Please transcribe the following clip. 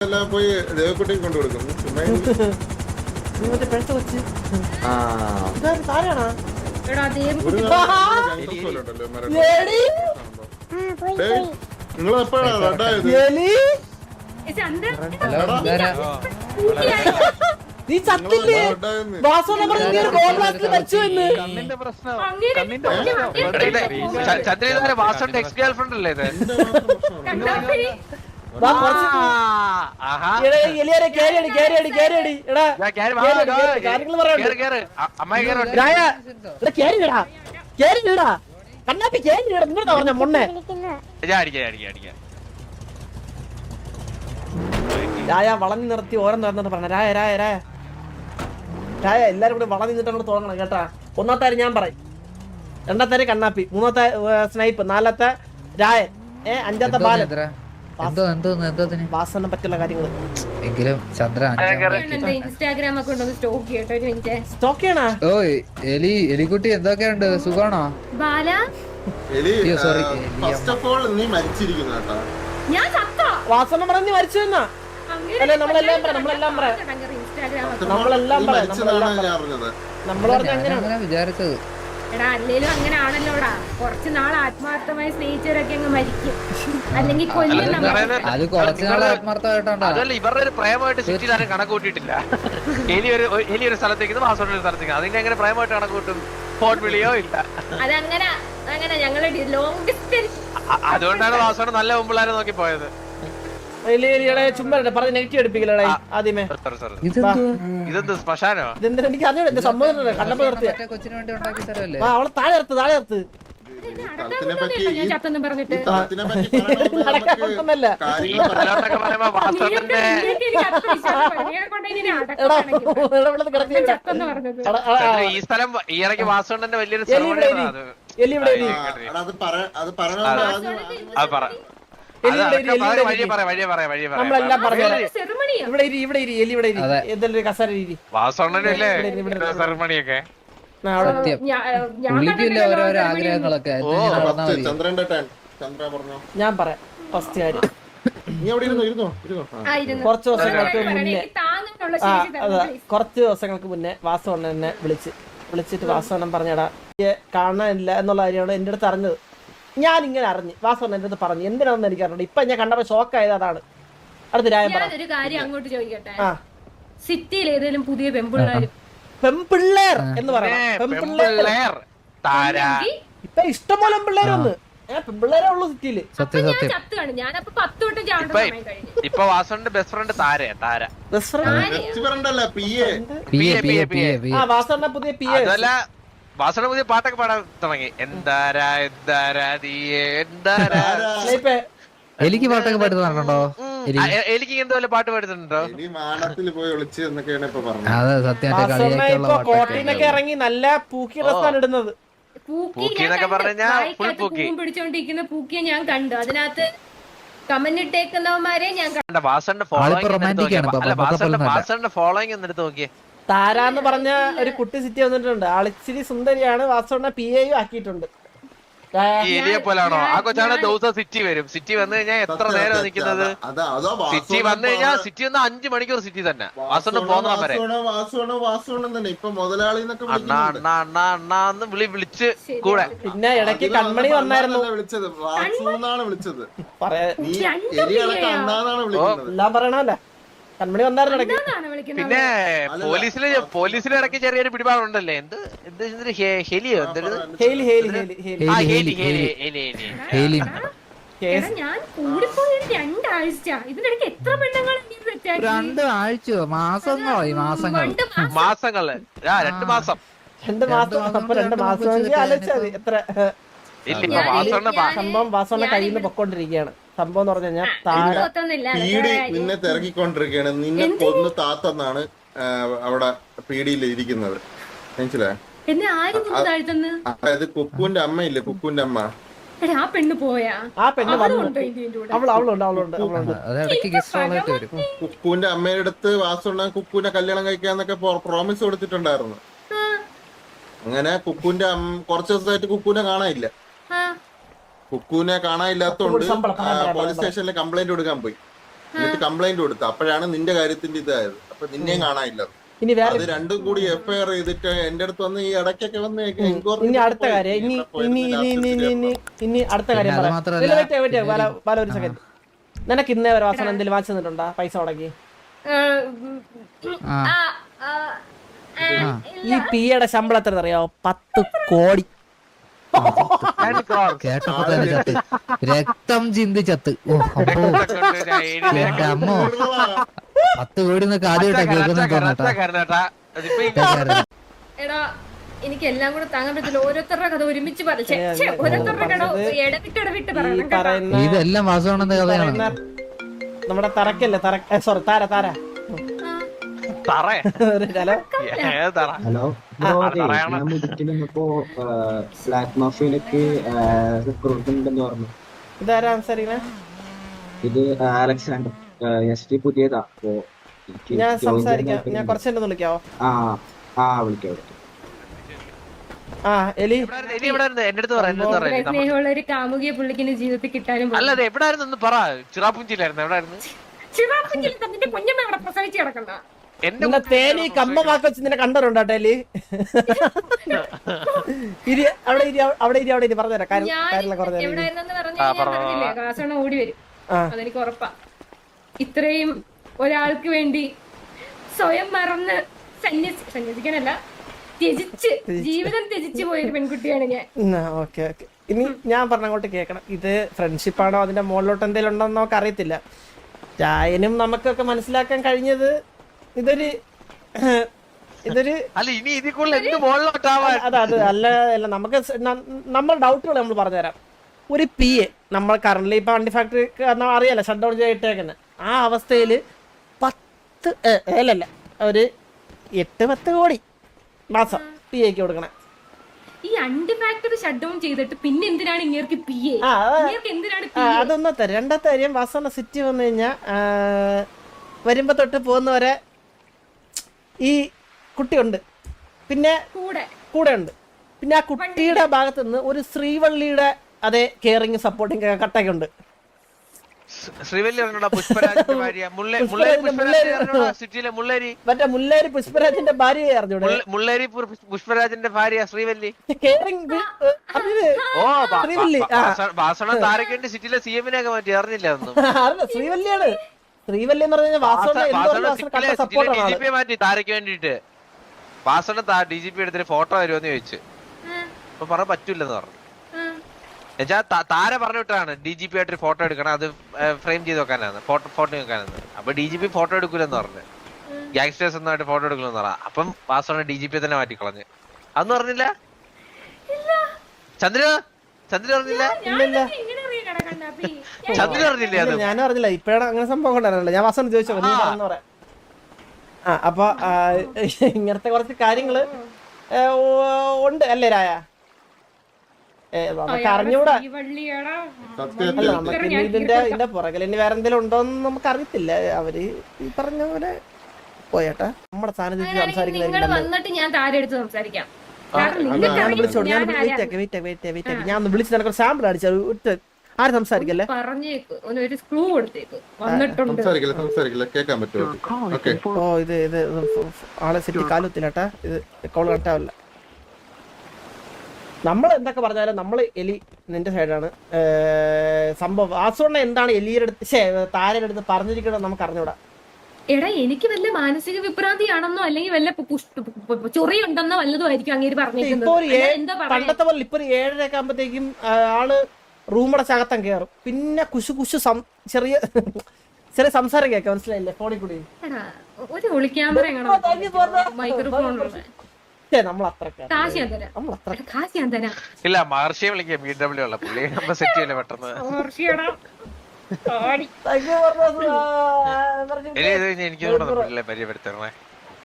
എല്ലാം പോയി ദേവക്കുട്ടിക്ക് കൊണ്ടു കൊടുക്കും. നിങ്ങൾ എപ്പോഴാ റെഡായത്? നീ ചത്തില്ലേ? പറഞ്ഞ മൊണ്ണെ രായ വളഞ്ഞു നിർത്തി ഓരം തുറന്നിട്ട് പറഞ്ഞ രായ രായ രായ രായ എല്ലാരും കൂടി വളഞ്ഞു നിന്നിട്ട് അങ്ങോട്ട് തുടങ്ങണം കേട്ടാ. ഒന്നാമത്തെ ഞാൻ പറയും, രണ്ടാമത്തെ കണ്ണാപ്പി, മൂന്നാമത്തെ സ്നൈപ്പ്, നാലാമത്തെ രായൻ, അഞ്ചാമത്തെ ബാലൻ. വാസനെ പറ്റുള്ള കാര്യങ്ങൾ എലിക്കുട്ടി എന്തൊക്കെയുണ്ട്? സുഖാണോ? വാസന പറഞ്ഞ് മരിച്ചു എന്നാ നമ്മളെല്ലാം വിചാരിച്ചത്. എടാ അല്ലേലും അങ്ങനെ ആണല്ലോടാ, കുറച്ചു നാൾ ആത്മാർത്ഥമായി സ്നേഹിച്ചവരൊക്കെ അങ്ങ് മരിക്കും, അല്ലെങ്കിൽ കൊല്ലും. അത് കുറച്ചു നാൾ ആത്മാർത്ഥമായിട്ടാണ്. അതല്ല, ഇവരുടെ ഒരു പ്രേമമായിട്ട് സിറ്റിയിൽ ആരും കണക്ക് കൂട്ടിയിട്ടില്ല. എലി ഒരു സ്ഥലത്തേക്ക് വാസോണ്ട് ഒരു സ്ഥലത്തേക്ക്, അതിനെ എങ്ങനെ പ്രേമമായിട്ട് കണക്ക് കൂട്ടും? ഫോൺ വിളിയോ ഇല്ല. അതങ്ങനെ അങ്ങനെ ഞങ്ങള് ലോങ് ഡിസ്റ്റൻസ്. അതുകൊണ്ടാണ് വാസോണ്ട് നല്ല മുമ്പിള്ളാരെ നോക്കി പോയത്. ചുമ്മാ പറഞ്ഞ് നെഗറ്റീവ് എടുപ്പിക്കലേ ആദ്യമേ. ഇതെന്ത് ശ്മശാനോ? ഇതെന്താ എനിക്ക് അറിഞ്ഞൂടെ സംഭവം കണ്ടപ്പോ നിർത്തിയ കൊച്ചിന് വേണ്ടി ഉണ്ടാക്കി തരല്ലേ? അവളെ താഴെ നിർത്ത് ഞാൻ ചത്തൊന്നും പറഞ്ഞിട്ട് നടക്കാനൊന്നല്ല. ഈ സ്ഥലം ഈ ഇടയ്ക്ക് വാസോണ്ടന്റെ വലിയൊരു നമ്മളെല്ലാം പറഞ്ഞു ഇവിടെ ഇവിടെ എലി എന്തെല്ലാം കസര രീതി വാസോണ്ടല്ലേ സെറമണിയൊക്കെ. ഓരോരോ ആഗ്രഹങ്ങളൊക്കെ ഞാൻ പറയാം. ഫസ്റ്റ് കാര്യം, കുറച്ച് ദിവസങ്ങൾക്ക് മുന്നേ വാസവണ്ണൻ എന്നെ വിളിച്ചിട്ട് വാസവണ്ണൻ പറഞ്ഞടാ കാണാനില്ല എന്നുള്ള കാര്യമാണ് എന്റെ അടുത്ത് അറിഞ്ഞത്. ഞാൻ ഇങ്ങനെ അറിഞ്ഞു, വാസവണ്ണൻ എന്റെ അടുത്ത് പറഞ്ഞു. എന്തിനാണെന്ന് എനിക്ക് അറിഞ്ഞു. ഇപ്പൊ ഞാൻ കണ്ടപ്പോ ഷോക്കായത് അതാണ്. അടുത്ത രായം ഒരു കാര്യം അങ്ങോട്ട് ചോദിക്കട്ടെ, സിറ്റിയിൽ ഏതെങ്കിലും പുതിയ പെമ്പിള്ളേരും പെമ്പിള്ളേർ എന്ന് പറയാം. ഇപ്പൊ ഇഷ്ടംപോലെ പെമ്പിള്ളേരൊന്ന് പെമ്പിള്ളേരേ ഉള്ളൂ സിറ്റിയില്. ഞാനപ്പോ 10 തൊട്ട് ഇപ്പൊ വാസോന്റെ ബെസ്റ്റ് ഫ്രണ്ട് താര. വാസവണ്ണ പുതിയ പി എ. വാസോടെ പുതിയ പാട്ടൊക്കെ പാടാൻ തുടങ്ങി. എനിക്ക് പാട്ടൊക്കെ പാടി തന്നിട്ടുണ്ടോ? എനിക്ക് ഇങ്ങനത്തെ വല്ല പാട്ട് പാടുന്നുണ്ടോ? അതെ, സത്യമായിട്ട് കോട്ടീനൊക്കെ ഇറങ്ങി നല്ല പൂക്കി ഡ്രസ്സാണ് ഇടുന്നത്. പിടിച്ചോണ്ടിരിക്കുന്ന പൂക്കിയെ ഞാൻ കണ്ടു. അതിനകത്ത് കമന്റ് ഇട്ടേക്കുന്നവന്മാരെ ഞാൻ കണ്ടു. വാസോന്റെ ഫോളോയിങ് എന്നെടുത്ത് നോക്കിയേ. താരാന്ന് പറഞ്ഞ ഒരു കുട്ടി സിറ്റി വന്നിട്ടുണ്ട്. ആളിച്ചിരി സുന്ദരിയാണ്. വാസവണ്ണ പി എയും ആക്കിയിട്ടുണ്ട്. എലിയെ പോലാണോ? ആ കൊച്ചാണ് ദിവസം സിറ്റി വരും. സിറ്റി വന്നു കഴിഞ്ഞാൽ എത്ര നേരം നിൽക്കുന്നത്? സിറ്റി വന്നു കഴിഞ്ഞാൽ സിറ്റി വന്ന 5 മണിക്കൂർ സിറ്റി തന്നെ. വാസോണ്ട് പോകുന്ന വരെ അണ്ണാന്ന് വിളിച്ച് കൂടെ. പിന്നെ ഇടയ്ക്ക് കൺമണി വന്നായിരുന്നു. എല്ലാം പറയണല്ലേ, കൺമണി വന്നായിരുന്നു ഇടയ്ക്ക്. പിന്നെ പോലീസിലെ ഇടയ്ക്ക് ചെറിയൊരു പിടിപാടുണ്ടല്ലേ. ഹെലിയോ ഞാൻ കൂടിപ്പോയി 2 ആഴ്ച. ഇതിനിടയ്ക്ക് എത്ര പെണ്ണുങ്ങളെ 2 ആഴ്ചയോ മാസങ്ങളോ? മാസങ്ങള് 2 മാസം. 2 മാസം. അപ്പൊ 2 മാസം ആലോചിച്ചാൽ എത്ര സംഭവം. വാസവണ്ണ കയ്യിൽ നിന്ന് പൊക്കോണ്ടിരിക്കുകയാണ്. സംഭവം എന്ന് പറഞ്ഞു കഴിഞ്ഞാൽ പീഡി നിന്നെ തിരക്കിക്കൊണ്ടിരിക്കുകയാണ്. നിന്നെ കൊന്ന് താത്തെന്നാണ് അവിടെ പീഡിയിൽ ഇരിക്കുന്നത്. മനസ്സിലായോ? അതായത് കുക്കുവിന്റെ അമ്മയില്ലേ, കുക്കുവിന്റെ അമ്മ. ആ പെണ്ണ് പോയാ? ആ പെണ്ണ് അവളുണ്ട്. കുക്കുവിന്റെ അമ്മയുടെ അടുത്ത് വാസുണ്ണ കുക്കുവിനെ കല്യാണം കഴിക്കാന്നൊക്കെ പ്രോമിസ് കൊടുത്തിട്ടുണ്ടായിരുന്നു. അങ്ങനെ കുക്കുവിന്റെ കുറച്ച് ദിവസമായിട്ട് കുക്കുവിനെ കാണാനില്ല. കുക്കുവിനെ കാണാനില്ലാത്തോണ്ട് പോലീസ് സ്റ്റേഷനിൽ കംപ്ലൈന്റ് കൊടുക്കാൻ പോയി. എന്നിട്ട് കംപ്ലൈന്റ് കൊടുത്തു. അപ്പോഴാണ് നിന്റെ കാര്യത്തിന്റെ ഇതായത്. അപ്പൊ നിന്നെയും കാണാനില്ല. ഇനി വേറെ അത് രണ്ടും കൂടി എഫ്ഐആർ ചെയ്തിട്ട് എന്റെ അടുത്ത് വന്ന് ഈ ഇടയ്ക്കൊക്കെ വന്ന് ഇനി അടുത്ത കാര്യം ഇനി അടുത്ത കാര്യം അത് പറയാം. മാത്രല്ല- ഇല്ല, wait, wait, ബാല ഒരു സെക്കൻഡ്. നിനക്ക് ഇന്നേ വരെ വാസന എന്തെങ്കിലും വാങ്ങിച്ചു തന്നിട്ടുണ്ടോ പൈസ മുടക്കി? ഈ പിയുടെ ശമ്പളം എത്ര അറിയാവോ? 10 കോടി. കേട്ടപ്പോ തന്നെ ചത്ത്, രക്തം ചിന്തി ചത്ത്. ഓ അപ്പോ എന്റെ അമ്മോ, 10 കോടി എന്നൊക്കെ ആദ്യമായിട്ടാ കേൾക്കുന്നത് തോന്നട്ടാ. എടാ എനിക്ക് എല്ലാം കൂടെ താങ്ങാൻ പറ്റില്ല. ഓരോരുത്തരുടെ കഥ ഒരുമിച്ച് ഓരോരുത്തരുടെ കഥ ഇടവിട്ട് പറയണം കേട്ടോ. പറയുന്ന ഇതെല്ലാം വാസവണ്ണന്റെ കഥയാണ്. നമ്മുടെ തറക്കല്ലേ, സോറി താര ഹലോ ഞാൻ മുതുക്കിലിപ്പോ ബ്ലാക്ക് മാഫിയിലേക്ക് റിക്രൂട്ട്മെന്റ് ഉണ്ടെന്ന് പറഞ്ഞു. ഇതാരാ സംസാരിക്കണേ? ഇത് അലക്സാണ്ടർ എസ് ടി പുതിയതാ. അപ്പോ ഞാൻ സംസാരിക്കാം. ഞാൻ കുറച്ചെന്നെ വിളിക്കാവോ? വിളിക്കാം. ആ എലി എന്റെ അടുത്ത് പറയാം. സ്നേഹമുള്ള ഒരു കാമുകിയെ പുള്ളിക്കിന് ജീവിതത്തിൽ കിട്ടാനും അല്ലതെ എവിടായിരുന്നു ഒന്ന് പറ. ചിറാപ്പുഞ്ചിയിലായിരുന്നു. എവിടായിരുന്നു? കുഞ്ഞമ്മ അവിടെ പ്രസവിച്ച് കിടക്കണ്ട. നിന്റെ തേനി കമ്പമാക്കി വെച്ച് നിന്നെ കണ്ടറുണ്ടോ എലി? അവിടെ പറഞ്ഞുതരാം. എവിടെയായിരുന്നെന്ന് പറഞ്ഞില്ലേ കാസണ ഓടി വരും. അതെനിക്ക് ഉറപ്പാ. ഇത്രയും ഒരാൾക്ക് വേണ്ടി സ്വയം മറന്ന് സന്യസിക്കാനല്ല, ത്യജിച്ച് ജീവിതം ത്യജിച്ച് പോയൊരു പെൺകുട്ടിയാണ് ഞാൻ. Okay okay. ഇനി ഞാൻ പറഞ്ഞങ്ങോട്ട് കേൾക്കണം. ഇത് ഫ്രണ്ട്ഷിപ്പാണോ അതിന്റെ മുകളിലോട്ട് എന്തെങ്കിലും ഉണ്ടോ നമുക്ക് അറിയത്തില്ല. ചായനും നമുക്കൊക്കെ മനസ്സിലാക്കാൻ കഴിഞ്ഞത് ഇതൊരു അല്ല ഇനി ഇതിൽ കൂടുതൽ എന്ത് മുകളിലോട്ടാവാൻ? അല്ല നമുക്ക് നമ്മൾ ഡൗട്ടുകൾ നമ്മൾ പറഞ്ഞുതരാം. ഒരു PA നമ്മൾ കറന്റ് ഇപ്പൊ വണ്ടി ഫാക്ടറി അറിയാലോ ഷട്ട് ഡൗൺ ചെയ്തിട്ടേക്കുന്നത്. ആ അവസ്ഥയിൽ 10 ഒരു 8-10 കോടി മാസം PAക്ക് കൊടുക്കണേ. ഈ അണ്ടി ഫാക്ടറി ഷട്ട് ഡൗൺ ചെയ്തിട്ട് പിന്നെ എന്തിനാണ് ഇങ്ങേർക്ക് PA? എന്തിനാണ് അതൊന്നും തരാം. രണ്ടാമത്തെ കാര്യം വാസന സിറ്റി വന്നു കഴിഞ്ഞാൽ വരുമ്പോ തൊട്ട് പോകുന്നവരെ ഈ കുട്ടിയുണ്ട്, പിന്നെ കൂടെ ഉണ്ട്. പിന്നെ ആ കുട്ടിയുടെ ഭാഗത്ത് നിന്ന് ഒരു ശ്രീവള്ളിയുടെ അതേ കെയറിങ് സപ്പോർട്ടിങ് കട്ടൊക്കെ ഉണ്ട്. മറ്റേ മുല്ലേരി പുഷ്പരാജിന്റെ ഭാര്യയെ അറിഞ്ഞൂടെ? മുള്ളേരി പുഷ്പരാജന്റെ ഭാര്യ ശ്രീവല്ലി. കെയറിങ് ശ്രീവല്ലി. വാസണ താരക്കേണ്ടി സിറ്റിയിലെ CM-നെയൊക്കെ മാറ്റി അറിഞ്ഞില്ല ഒന്നും. ശ്രീവല്ലിയാണ്. ശ്രീവല്ലി എന്ന് പറഞ്ഞു DGP മാറ്റി താരക്ക് വേണ്ടിട്ട്. വാസണ DGP എടുത്തിട്ട് ഫോട്ടോ വരുമെന്ന് ചോദിച്ചു. അപ്പൊ പറഞ്ഞ പറ്റൂലെന്ന് പറഞ്ഞു. എന്നുവെച്ചാ താര പറഞ്ഞു വിട്ടാണ് DGP ആയിട്ട് ഫോട്ടോ എടുക്കണം, അത് ഫ്രെയിം ചെയ്ത് വെക്കാനാണ്, ഫോട്ടോ വെക്കാനാണ്. അപ്പൊ DGP ഫോട്ടോ എടുക്കൂലെന്ന് പറഞ്ഞു. ഗ്യാങ്സ്റ്റേഴ്സ് ഒന്നായിട്ട് ഫോട്ടോ എടുക്കില്ലെന്ന് പറഞ്ഞ. അപ്പം വാസണ DGP തന്നെ മാറ്റിക്കളഞ്ഞ്. അതൊന്നും പറഞ്ഞില്ല. ചന്ദ്ര പറഞ്ഞില്ല. ചന്ദ്ര പറഞ്ഞില്ലേ? അത് ഞാനും അറിഞ്ഞില്ല. ഇപ്പഴാണ് അങ്ങനെ സംഭവം കൊണ്ടുവരാനല്ലോ. ഞാൻ വാസന ചോദിച്ചോ പറയാം. അപ്പൊ ഇങ്ങനത്തെ കുറച്ച് കാര്യങ്ങള് ഉണ്ട് അല്ലേ രായ? നമുക്ക് അറിഞ്ഞൂടാ. അല്ല നമുക്ക് ഇതിന്റെ പുറകിൽ ഇനി വേറെ എന്തെങ്കിലും ഉണ്ടോന്ന് നമുക്ക് അറിയത്തില്ല. അവര് ഈ പറഞ്ഞ പോലെ പോയേട്ടാ നമ്മുടെ സാന്നിധ്യത്തിൽ സംസാരിക്കുന്നത്. ഞാൻ താരെടുത്ത് സംസാരിക്കാം. ഞാൻ ഒന്ന് വിളിച്ച് നിനക്ക് സാമ്പിൾ അടിച്ചു. ആര് സംസാരിക്കല്ലേ? ഒരു ക്ലൂ കൊടുത്തേക്ക് വന്നിട്ടുണ്ട്. ഓ ഇത് ആളെ ശരിക്കും കാലുത്തില്ലാട്ടാ. ഇത് കോൾ കട്ടാവില്ല. നമ്മൾ എന്തൊക്കെ പറഞ്ഞാലും നമ്മൾ എലി നിന്റെ സൈഡാണ്. സംഭവം വാസുണ്ണ എന്താണ് എലിയുടെ അടുത്ത് താരയുടെ അടുത്ത് പറഞ്ഞിരിക്കണോ നമുക്ക് അറിഞ്ഞൂടാ. എടാ എനിക്ക് വല്ല മാനസിക വിഭ്രാന്തിയാണെന്നോ അല്ലെങ്കിൽ വല്ല ചൊറിയുണ്ടെന്നോ വല്ലതും ആയിരിക്കും അങ്ങേര് പറഞ്ഞിരിക്കുന്നത്. പണ്ടത്തെ പോലെ ഇപ്പൊ 7:30 ആകുമ്പോഴത്തേക്കും ആള് റൂമടെ ചകത്തം കയറും. പിന്നെ കുശു ചെറിയ സംസാരം കേൾക്കാം. മനസ്സിലായില്ലേ? ഫോണിൽ കൂടി ഒരു ഒളിക്യാമറ മൈക്രോഫോൺ ഇല്ല. മാർഷിയെ വിളിക്കാം. BW ഉള്ള പുള്ളി നമ്മൾ സെറ്റ് ചെയ്യില്ല പെട്ടെന്ന്. എനിക്ക് പരിചയപ്പെടുത്തണേ.